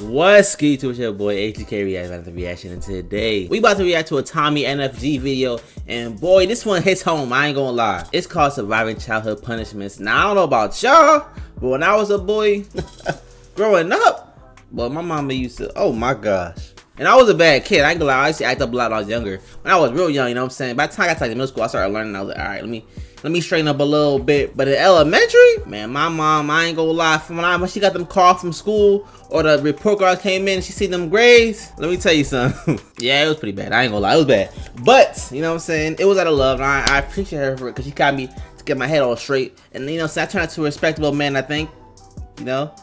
What's good to your boy HTK reaction, and today we about to react to a TommyNFG video, and boy, this one hits home. I ain't gonna lie. It's called Surviving Childhood Punishments. Now I don't know about y'all, but when I was a boy growing up, but my mama used to, oh my gosh. And I was a bad kid. I ain't gonna lie. I used to act up a lot when I was younger. When I was real young, you know what I'm saying? By the time I got to like middle school, I started learning. I was like, all right, let me straighten up a little bit. But in elementary, man, my mom, I ain't gonna lie, when she got them calls from school or the report card came in and she seen them grades, let me tell you something. Yeah, it was pretty bad. I ain't gonna lie, it was bad. But, you know what I'm saying? It was out of love, and I appreciate her for it because she got me to get my head all straight. And, you know, so I turned out to a respectable man, I think. You know?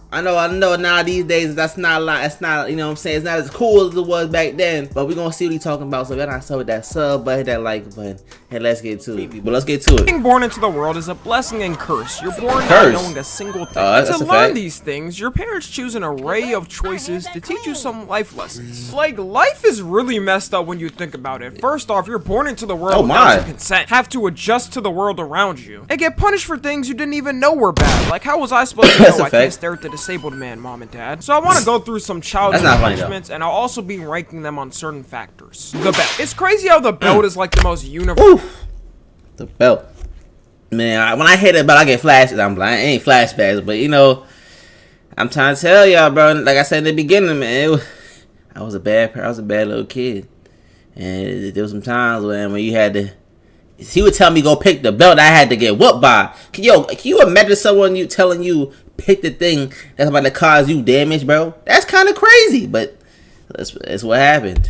I know now these days that's not a lot, it's not, you know what I'm saying, it's not as cool as it was back then, but we're gonna see what he's talking about. So if y'all not start with that sub button, hit that like button, and let's get to it. But let's get to it. Being born into the world is a blessing and curse. You're born not knowing a single thing. And to learn these things, your parents choose an array of choices to teach you some life lessons. Like, life is really messed up when you think about it. First off, you're born into the world without your consent, have to adjust to the world around you, and get punished for things you didn't even know were bad. Like, how was I supposed to know I can't stare at the disabled man, mom and dad? So I want to go through some childhood punishments, and I'll also be ranking them on certain factors. The belt. It's crazy how the belt is like the most universal. The belt. Man, when I hit it, but I get flashes. I'm blind. It ain't flashbacks, but you know, I'm trying to tell y'all, bro. Like I said in the beginning, man, I was a bad little kid, and there was some times when you had to. He would tell me go pick the belt I had to get whooped by. Can you imagine someone telling you pick the thing that's about to cause you damage, bro? That's kind of crazy, but that's what happened.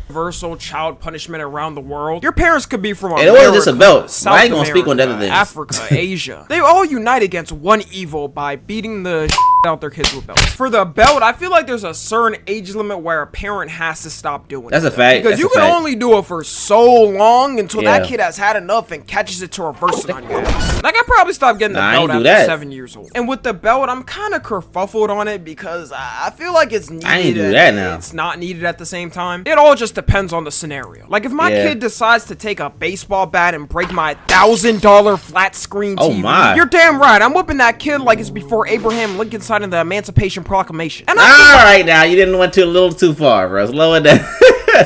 Universal child punishment around the world. Your parents could be from America, it wasn't just a belt. South I ain't gonna America, speak on other things. Africa, Asia. They all unite against one evil by beating the out their kids with belts. For the belt, I feel like there's a certain age limit where a parent has to stop doing it. That's a fact. Because you can only do it for so long until that kid has had enough and catches it to reverse it on your ass. Like, I probably stopped getting the belt after 7 years old. And with the belt, I'm kind of kerfuffled on it because I feel like it's needed. I ain't do that now. It's not needed at the same time. It all just depends on the scenario. Like, if my kid decides to take a baseball bat and break my $1,000 flat screen TV, you're damn right, I'm whipping that kid like it's before Abraham Lincoln signed the Emancipation Proclamation. And alright, now you didn't went a little too far, bro. Slow it down.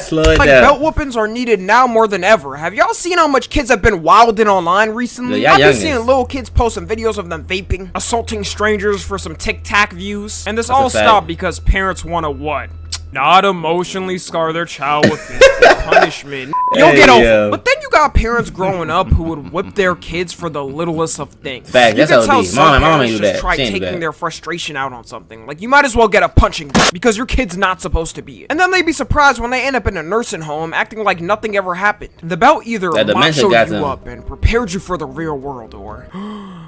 Slow it down. Belt whoopings are needed now more than ever. Have y'all seen how much kids have been wilding online recently? I've been seeing little kids posting videos of them vaping, assaulting strangers for some tic-tac views, and this all stopped because parents want to what? Not emotionally scar their child with physical punishment. You'll get over. But then you got parents growing up who would whip their kids for the littlest of things. Fact, that's how it be. Mama do that. Try taking their frustration out on something. Like, you might as well get a punching bag because your kid's not supposed to be it. And then they'd be surprised when they end up in a nursing home acting like nothing ever happened. The belt either machoed you up and prepared you for the real world, or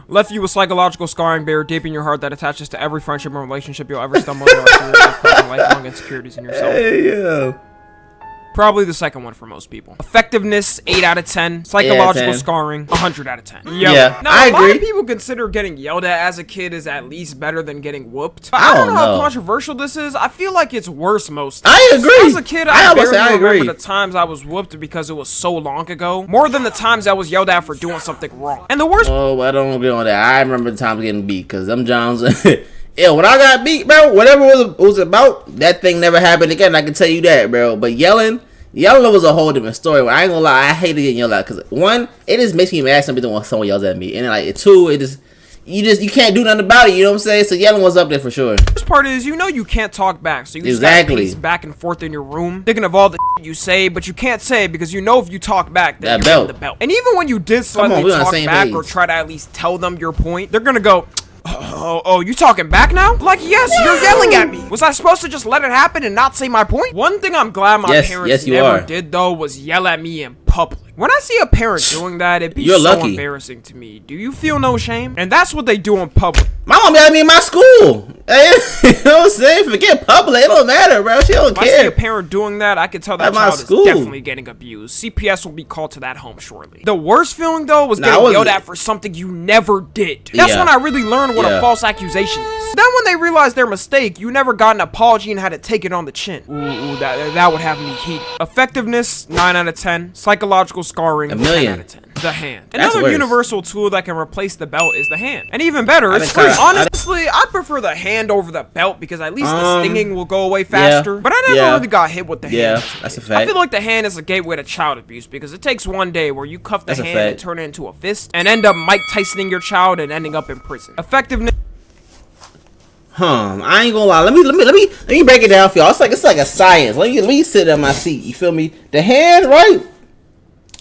left you with psychological scarring buried deep in your heart that attaches to every friendship and relationship you'll ever stumble into, causing lifelong insecurities in yourself. Hey, probably the second one for most people. Effectiveness, 8 out of 10. Psychological scarring, 100 out of 10. Yeah, now, I agree. A lot of people consider getting yelled at as a kid is at least better than getting whooped. But I don't know how controversial this is. I feel like it's worse most times. I agree. As a kid, I barely remember the times I was whooped because it was so long ago, more than the times I was yelled at for doing something wrong. And the worst— oh, I don't agree on that. I remember the times getting beat because them Johns. Yeah, when I got beat, bro, whatever it was about, that thing never happened again. I can tell you that, bro. But yelling was a whole different story. I ain't gonna lie, I hated getting yelled at because one, it just makes me mad when someone yells at me, and like two, you can't do nothing about it. You know what I'm saying? So yelling was up there for sure. The first part is, you know, you can't talk back, so you just gotta pace back and forth in your room, thinking of all the you say, but you can't say because you know if you talk back, then you're in the belt. And even when you did slightly talk back or try to at least tell them your point, they're gonna go, oh, you talking back now? Like, yes, you're yelling at me. Was I supposed to just let it happen and not say my point? One thing I'm glad my parents never did, though, was yell at me in public. When I see a parent doing that, it'd be so embarrassing to me. Do you feel no shame? And that's what they do in public. My mom yelled at me in my school. Hey, you know what I'm saying? Forget public. It don't matter, bro. She don't care. If I see a parent doing that, I can tell that child is definitely getting abused. CPS will be called to that home shortly. The worst feeling, though, was getting yelled at for something you never did. That's when I really learned what a false accusation is. Then when they realized their mistake, you never got an apology and had to take it on the chin. Ooh, that would have me heated. Effectiveness, 9 out of 10. Psychological scarring, 10 out of 10. The hand. Another universal tool that can replace the belt is the hand. And even better, it's free. Honestly, I prefer the hand over the belt because at least the stinging will go away faster. But I never really got hit with the hand. Yeah, that's a fact. I feel like the hand is a gateway to child abuse because it takes one day where you cuff the hand and turn it into a fist and end up Mike Tysoning your child and ending up in prison. Effectiveness. I ain't gonna lie. Let me break it down for y'all. It's like a science. Let me sit in my seat. You feel me? The hand, right?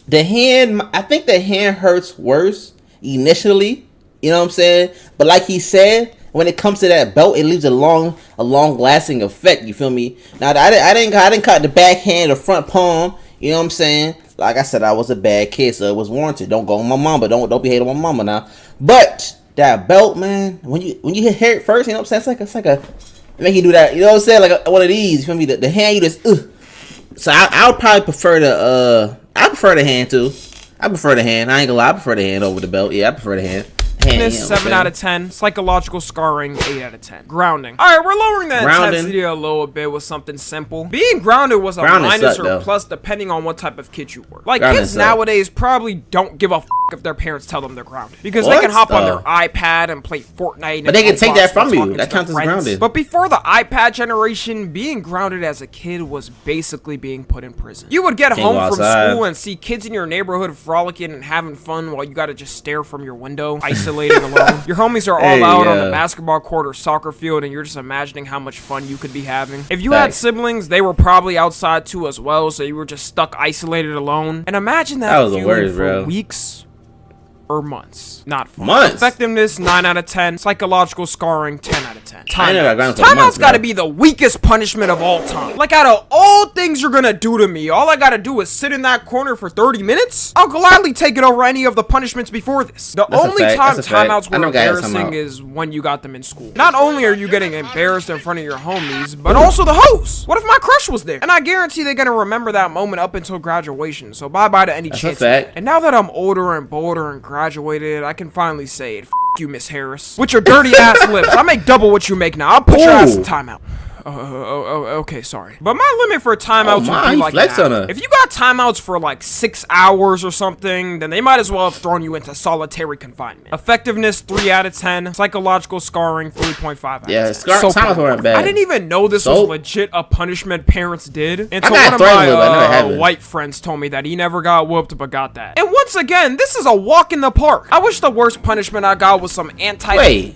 The hand. I think the hand hurts worse initially. You know what I'm saying? But like he said, when it comes to that belt, it leaves a long lasting effect. You feel me? Now I didn't cut the backhand or front palm. You know what I'm saying? Like I said, I was a bad kid, so it was warranted. Don't go on my mama. Don't be hating on my mama now. But that belt, man, when you hit it first, you know what I'm saying? It's like a make you do that. You know what I'm saying? Like one of these. You feel me? The hand, you just. So I would probably prefer I prefer the hand too. I prefer the hand. I ain't gonna lie. I prefer the hand over the belt. Yeah, I prefer the hand. Fitness, 7 out of 10. Psychological scarring, 8 out of 10. Grounding. Alright, we're lowering the intensity a little bit with something simple. Being grounded was a minus or plus depending on what type of kid you were. Like, kids nowadays probably don't give a f if their parents tell them they're grounded. Because they can hop on their iPad and play Fortnite. But they can take that from you. That counts as grounded. But before the iPad generation, being grounded as a kid was basically being put in prison. You would get home from school and see kids in your neighborhood frolicking and having fun while you gotta just stare from your window, isolated alone. Your homies are all out on the basketball court or soccer field, and you're just imagining how much fun you could be having. If you had siblings, they were probably outside too as well, so you were just stuck isolated alone. And imagine that feeling for weeks or months. Not fun. Effectiveness, 9 out of 10. Psychological scarring, 10 out of 10. Timeout's gotta be the weakest punishment of all time. Like, out of all things you're gonna do to me, all I gotta do is sit in that corner for 30 minutes? I'll gladly take it over any of the punishments before this. The only time timeouts were embarrassing is when you got them in school. Not only are you getting embarrassed in front of your homies, but also the host. What if my crush was there? And I guarantee they're gonna remember that moment up until graduation, so bye-bye to any chance. And now that I'm older and bolder and graduated, I can finally say it. F you, Miss Harris. With your dirty ass lips, I make double what you make now. I'll put your ass in timeout. Okay, sorry. But my limit for timeouts would be like that. If you got timeouts for like 6 hours or something, then they might as well have thrown you into solitary confinement. Effectiveness, 3 out of 10. Psychological scarring, 3.5 out of 10. Timeouts weren't bad. I didn't even know this was legit a punishment parents did until one of my white friends told me that he never got whooped but got that. And once again, this is a walk in the park. I wish the worst punishment I got was some Wait.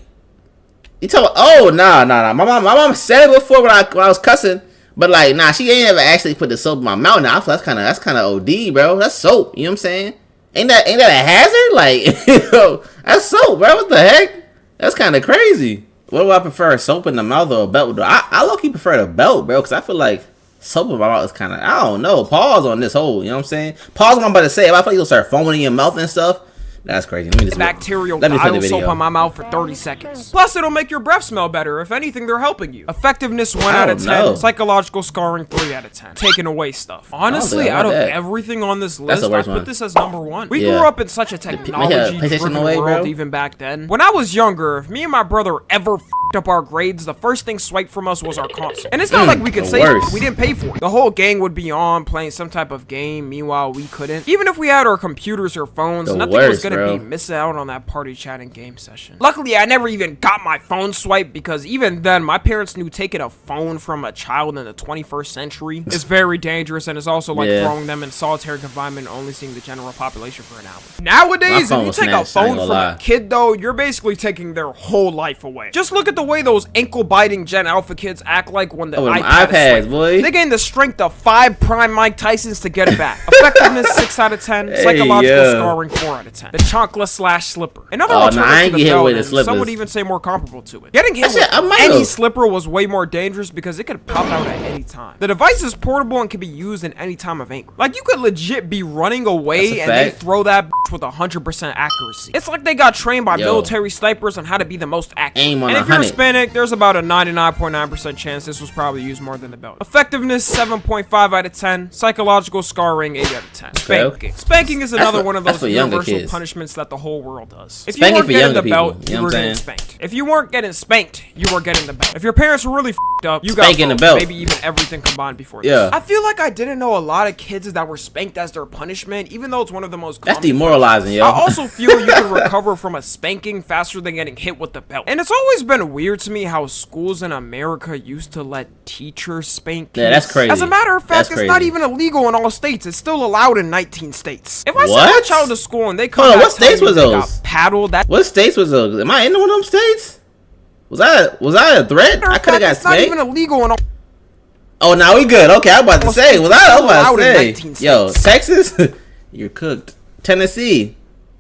You told me, nah. My mom said it before when I was cussing, but like, nah, she ain't ever actually put the soap in my mouth. Now that's kind of OD, bro. That's soap. You know what I'm saying? Ain't that a hazard? Like, you know, that's soap, bro. What the heck? That's kind of crazy. What do I prefer, soap in the mouth or a belt? I low-key prefer the belt, bro, because I feel like soap in my mouth is kind of, I don't know. Pause on this whole, you know what I'm saying? Pause on what I'm about to say. If I feel like you'll start foaming in your mouth and stuff, that's crazy. Let me just bacterial dial soap on my mouth for 30 seconds. Plus, it'll make your breath smell better. If anything, they're helping you. Effectiveness, 1 out of 10. Psychological scarring, 3 out of 10. Taking away stuff. Honestly, out of everything on this list, I put this as number 1. We grew up in such a technology-driven world even back then. When I was younger, if me and my brother ever f***ed up our grades, the first thing swiped from us was our console. And it's not like we could say we didn't pay for it. The whole gang would be on playing some type of game. Meanwhile, we couldn't. Even if we had our computers or phones, nothing was gonna be missing out on that party chatting game session. Luckily, I never even got my phone swiped because even then, my parents knew taking a phone from a child in the 21st century is very dangerous and is also like throwing them in solitary confinement and only seeing the general population for an hour. Nowadays, if you take a phone from a kid though, you're basically taking their whole life away. Just look at the way those ankle-biting Gen Alpha kids act like when the iPad is swiped. They gain the strength of 5 prime Mike Tysons to get it back. Effectiveness, 6 out of 10. Psychological scarring, 4 out of 10. The chancla / slipper. Another alternative to the belt, and some would even say more comparable to it. Getting hit with any slipper was way more dangerous because it could pop out at any time. The device is portable and can be used in any time of anger. Like, you could legit be running away and they throw that with 100% accuracy. It's like they got trained by military snipers on how to be the most accurate. And if you're Hispanic, there's about a 99.9% chance this was probably used more than the belt. Effectiveness, 7.5 out of 10. Psychological scarring, 8 out of 10. Spanking. Spanking is another one of those universal punishments that the whole world does. If you weren't getting the belt, you were getting spanked. If you weren't getting spanked, you were getting the belt. If your parents were really f***ed up, you got the belt. Maybe even everything combined before this. I feel like I didn't know a lot of kids that were spanked as their punishment, even though it's one of the most common. That's demoralizing, yo. I also feel you can recover from a spanking faster than getting hit with the belt. And it's always been weird to me how schools in America used to let teachers spank kids. Yeah, that's crazy. As a matter of fact, it's not even illegal in all states. It's still allowed in 19 states. If I send my child to school and they come back, what states was those? Got paddled. What states was those? Am I in one of them states? Was that a threat? I could have got spanked. It's not even illegal in all. Oh, now we good. Okay, I'm about to say. Was I about to say? Yo, Texas, you're cooked. Tennessee,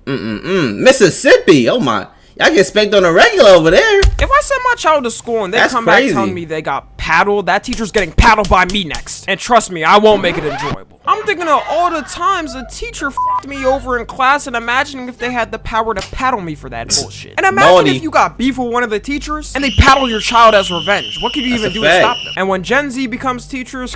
Mississippi. Oh my. Y'all get spanked on a regular over there. If I send my child to school and they come back telling me they got paddled, that teacher's getting paddled by me next. And trust me, I won't make it enjoyable. I'm thinking of all the times a teacher f***ed me over in class and imagining if they had the power to paddle me for that bullshit. And imagine if you got beef with one of the teachers and they paddle your child as revenge. What could you even do to stop them? And when Gen Z becomes teachers,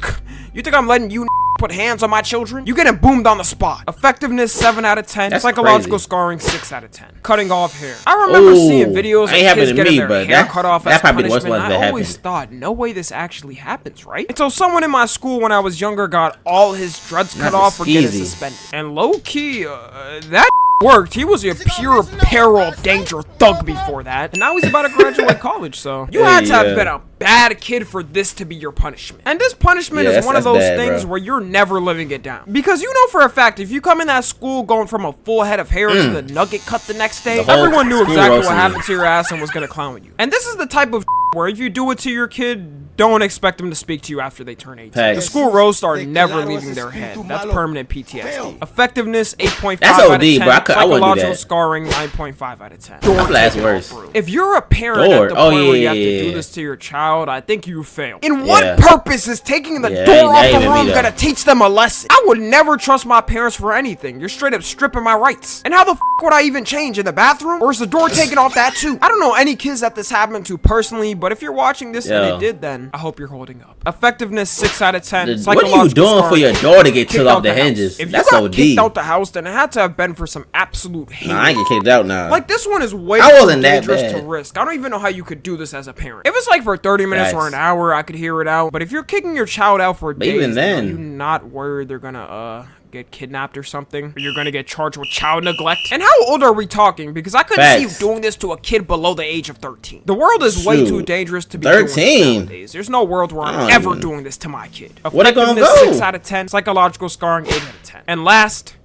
you think I'm letting you put hands on my children? You getting boomed on the spot. Effectiveness 7 out of 10. That's psychological crazy. Scarring 6 out of 10. Cutting off hair. I remember seeing videos of kids getting their hair cut off as punishment. I always thought, no way this actually happens, right? Until someone in my school when I was younger got all his dreads cut off for getting suspended. And low key, that worked. He was a pure peril danger thug before that, and now he's about to graduate college, so you had to have been a bad kid for this to be your punishment. And this punishment is one of those things where you're never living it down, because you know for a fact if you come in that school going from a full head of hair to the nugget cut the next day, everyone knew exactly what happened to your ass and was gonna clown with you. And this is the type of where if you do it to your kid, don't expect them to speak to you after they turn 18. The school roasts are never leaving their head. That's permanent PTSD. Effectiveness 8.5 out of 10. Psychological scarring 9.5 out of 10. That's worse. If you're a parent at the point where you have to do this to your child, I think you fail. In what purpose is taking the door off the room gonna teach them a lesson? I would never trust my parents for anything. You're straight up stripping my rights. And how the f would I even change, in the bathroom? Or is the door taken off that too? I don't know any kids that this happened to personally, but if you're watching this and it did, then I hope you're holding up. Effectiveness 6 out of 10. What are you doing for your door to get took off the hinges? If you got kicked out the house, then it had to have been for some absolute hate. Nah, I ain't get kicked out now. Like, this one is way too dangerous to risk. I don't even know how you could do this as a parent. If it's like for 30 minutes or an hour, I could hear it out. But if you're kicking your child out for days, even then, are you not worried they're gonna get kidnapped or something? Or you're gonna get charged with child neglect? And how old are we talking? Because I couldn't see you doing this to a kid below the age of 13. The world is way too dangerous to be 13 doing this nowadays. There's no world where I'm ever doing this to my kid. What it gonna go? 6 out of 10. Psychological scarring 8 out of 10. And last,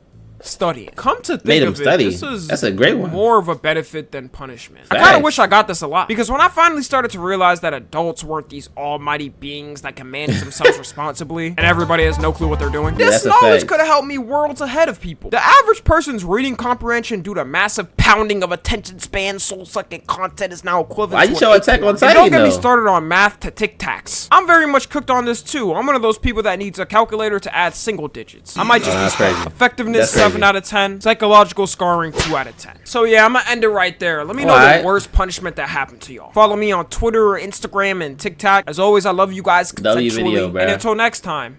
studying. Come to think of it, this is that's a great one. More of a benefit than punishment. I kind of wish I got this a lot, because when I finally started to realize that adults weren't these almighty beings that can manage themselves responsibly, and everybody has no clue what they're doing, this knowledge could have helped me worlds ahead of people. The average person's reading comprehension due to massive pounding of attention span, soul-sucking content is now equivalent to an 8. Don't get me started on math to tic-tacs. I'm very much cooked on this too. I'm one of those people that needs a calculator to add single digits. I might just be effectiveness 7 out of 10, psychological scarring 2 out of 10. So yeah, I'm gonna end it right there. Let me know the worst punishment that happened to y'all. Follow me on Twitter, Instagram, and TikTok. As always, I love you guys consensually. And until next time,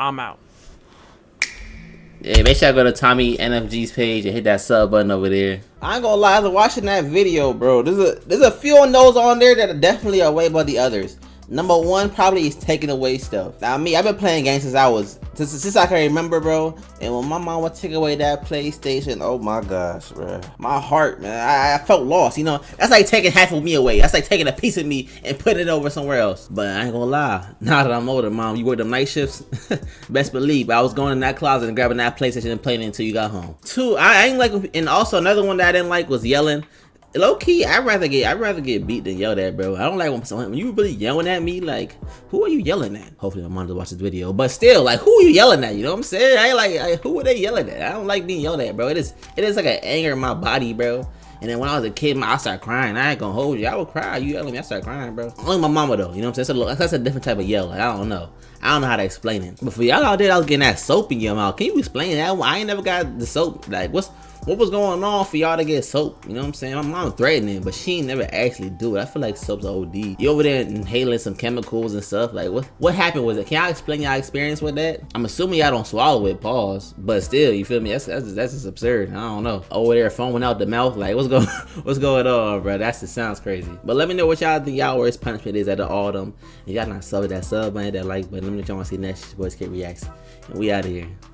I'm out. Yeah, make sure I go to TommyNFG's page and hit that sub button over there. I ain't gonna lie, after watching that video, bro, there's a few of those on there that are definitely way above the others. Number one probably is taking away stuff. Now me, I've been playing games since I can remember, bro. And when my mom would take away that PlayStation, oh my gosh, bro, my heart, man, I felt lost. You know, that's like taking half of me away. That's like taking a piece of me and putting it over somewhere else. But I ain't gonna lie, now that I'm older, mom, you work them night shifts. Best believe I was going in that closet and grabbing that PlayStation and playing it until you got home. Two, I ain't like, and also another one that I didn't like was yelling. Low key, I'd rather get beat than yelled at, bro. I don't like when you really yelling at me. Like, who are you yelling at? Hopefully my mom doesn't watch this video, but still, like, who are you yelling at? You know what I'm saying? I ain't like who are they yelling at? I don't like being yelled at, bro. It is like an anger in my body, bro. And then when I was a kid, I started crying. I ain't gonna hold you. I would cry. You yelling at me, I started crying, bro. Only my mama though. You know what I'm saying? So that's a different type of yell. Like, I don't know how to explain it. But for y'all out there, I was getting that soap in your mouth. Can you explain that? I ain't never got the soap. Like, what was going on for y'all to get soap? You know what I'm saying? My mom threatening, but she ain't never actually do it. I feel like soap's OD. You over there inhaling some chemicals and stuff. Like, what happened with it? Can y'all explain y'all experience with that? I'm assuming y'all don't swallow it, pause. But still, you feel me? That's just absurd. I don't know. Over there foaming out the mouth. Like, what's going on, bro? That just sounds crazy. But let me know what y'all think y'all worst punishment is out of all them. If y'all not sub, that sub button, that like button. Let me know what y'all want to see next. Boys Kid Reacts. And we out of here.